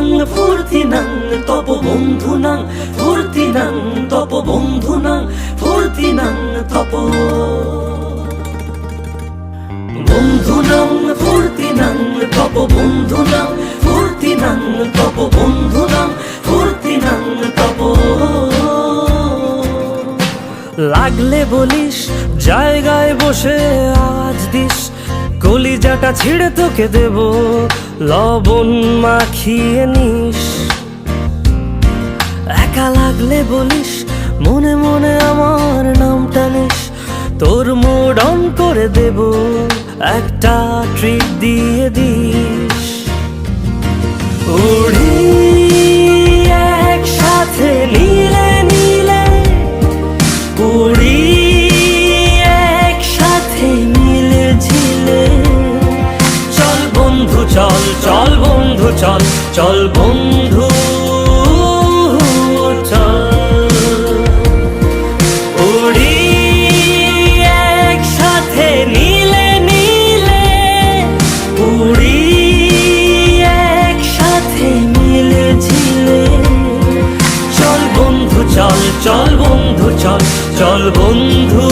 নাং ফুর্তি নাং তপ বন্ধু নাং ফুর্তি নাং তপ বন্ধু নাং ফুর্তি নাং তপ বন্ধু নাং ফুর্তি নাং তপ বন্ধু নাং ফুর্তি নাং তপ বন্ধু নাং ফুর্তি নাং তপ লাগলে বলিস জায়গায় বসে আওয়াজ দিস কলিজাটা ছিঁড়ে তোকে দেব লবণ মাখিয়ে নিস একা লাগলে বলিস মনে মনে আমার নামটা নিস তোর মুড অন করে দেব একটা ট্রিট দিয়ে দিস উড়ি একসাথে নীলে নীলে উড়ি একসাথে মিলে ঝিলে চল বন্ধু চল চল বন্ধু চল চল বন্ধু চল উড়ি একসাথে নীলে নীলে উড়ি একসাথে মিলে ঝিলে চল বন্ধু চল চল বন্ধু চল চল বন্ধু